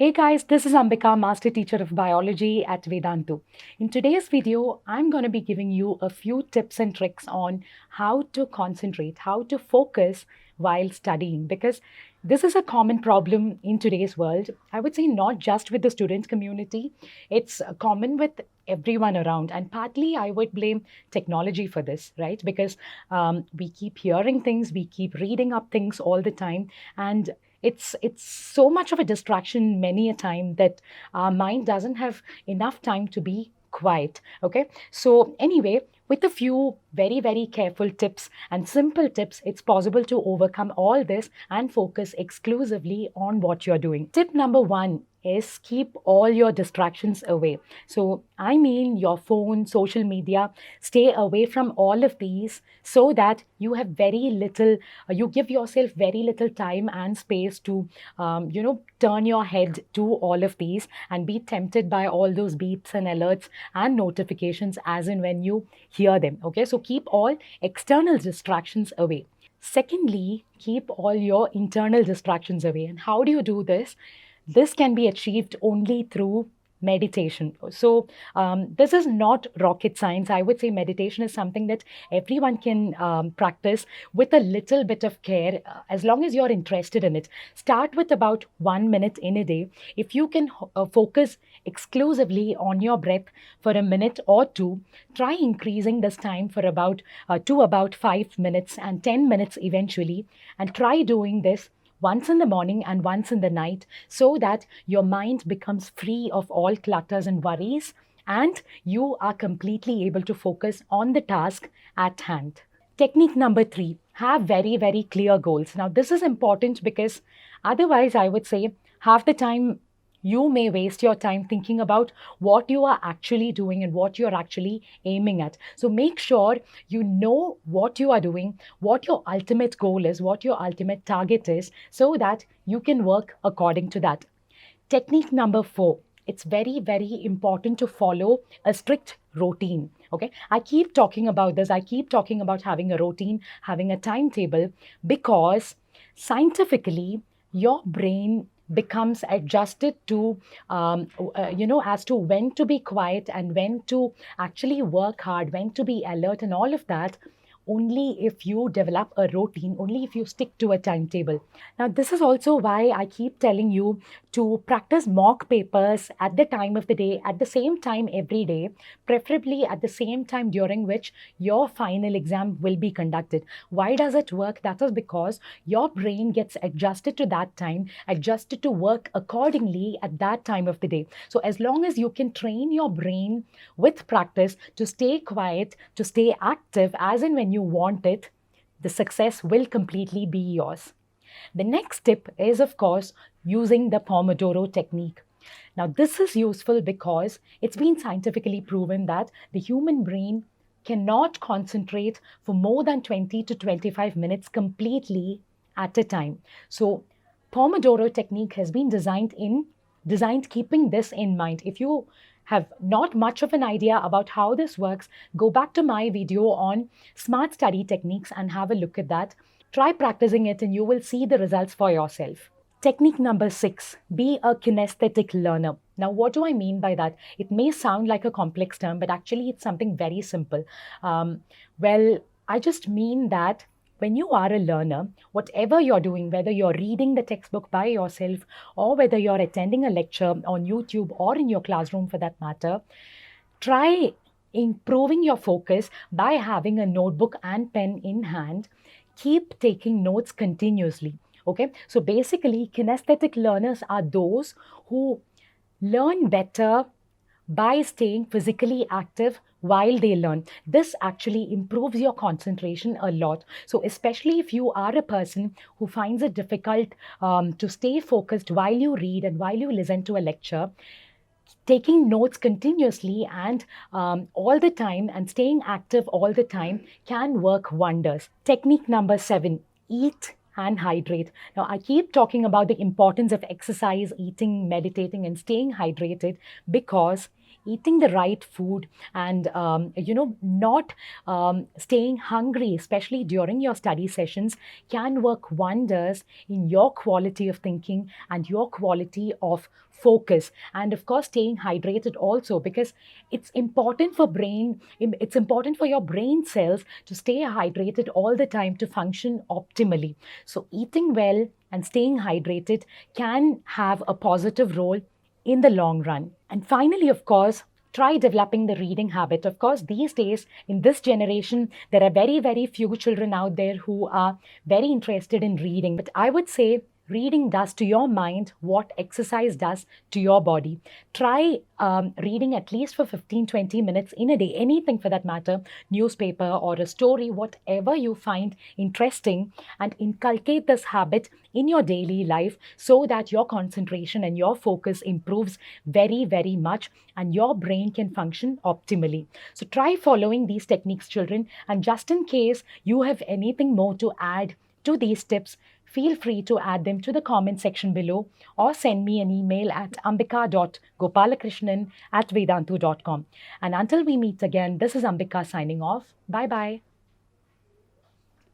Hey guys, this is Ambika, Master Teacher of Biology at Vedantu. In today's video, I'm going to be giving you a few tips and tricks on how to concentrate, how to focus while studying, because this is a common problem in today's world. I would say not just with the student community, it's common with everyone around. And partly I would blame technology for this, right? Because we keep hearing things, we keep reading up things all the time, and it's so much of a distraction many a time that our mind doesn't have enough time to be quiet. Okay, so anyway, with a few very careful tips and simple tips, it's possible to overcome all this and focus exclusively on what you're doing. Tip number one is keep all your distractions away. So I mean your phone, social media, stay away from all of these so that you have very little, you give yourself very little time and space to, turn your head to all of these and be tempted by all those beeps and alerts and notifications as and when you hear them. Okay, so keep all external distractions away. Secondly, keep all your internal distractions away. And how do you do this? This can be achieved only through meditation. So, this is not rocket science. I would say meditation is something that everyone can practice with a little bit of care, as long as you're interested in it. Start with about 1 minute in a day. If you can focus exclusively on your breath for a minute or two, try increasing this time for about 5 minutes and 10 minutes eventually, and try doing this once in the morning and once in the night so that your mind becomes free of all clutters and worries and you are completely able to focus on the task at hand. Technique number three, have very clear goals. Now, this is important because otherwise, I would say half the time you may waste your time thinking about what you are actually doing and what you're actually aiming at. So make sure you know what you are doing, what your ultimate goal is, what your ultimate target is, so that you can work according to that. Technique number four, it's very important to follow a strict routine. Okay, I keep talking about this. I keep talking about having a routine, having a timetable, because scientifically, your brain becomes adjusted to, as to when to be quiet and when to actually work hard, when to be alert, and all of that only if you develop a routine, only if you stick to a timetable. Now, this is also why I keep telling you to practice mock papers at the time of the day, at the same time every day, preferably at the same time during which your final exam will be conducted. Why does it work? That is because your brain gets adjusted to that time, adjusted to work accordingly at that time of the day. So, as long as you can train your brain with practice to stay quiet, to stay active as and when you want it, the success will completely be yours. The next tip is, of course, using the pomodoro technique. Now, this is useful because it's been scientifically proven that the human brain cannot concentrate for more than 20 to 25 minutes completely at a time. So, pomodoro technique has been designed keeping this in mind. If you have not much of an idea about how this works, go back to my video on smart study techniques and have a look at that. Try practicing it and you will see the results for yourself. Technique number six, be a kinesthetic learner. Now, what do I mean by that? It may sound like a complex term, but actually it's something very simple. I just mean that when you are a learner, whatever you're doing, whether you're reading the textbook by yourself or whether you're attending a lecture on YouTube or in your classroom for that matter, try improving your focus by having a notebook and pen in hand. Keep taking notes continuously. Okay, so basically, kinesthetic learners are those who learn better by staying physically active while they learn. This actually improves your concentration a lot. So, especially if you are a person who finds it difficult to stay focused while you read and while you listen to a lecture, taking notes continuously and all the time and staying active all the time can work wonders. Technique number seven, eat and hydrate. Now, I keep talking about the importance of exercise, eating, meditating, and staying hydrated because eating the right food, and not staying hungry, especially during your study sessions, can work wonders in your quality of thinking and your quality of focus. And of course, staying hydrated also, because it's important for your brain cells to stay hydrated all the time to function optimally. So eating well and staying hydrated can have a positive role in the long run. And finally, of course, try developing the reading habit. Of course, these days, in this generation, there are very, very few children out there who are very interested in reading. But I would say reading does to your mind what exercise does to your body. Try reading at least for 15-20 minutes in a day, anything for that matter, newspaper or a story, whatever you find interesting, and inculcate this habit in your daily life so that your concentration and your focus improves very, very much, and your brain can function optimally. So try following these techniques, children. And just in case you have anything more to add to these tips, feel free to add them to the comment section below, or send me an email at ambika.gopalakrishnan@vedantu.com. And until we meet again, this is Ambika signing off. Bye bye.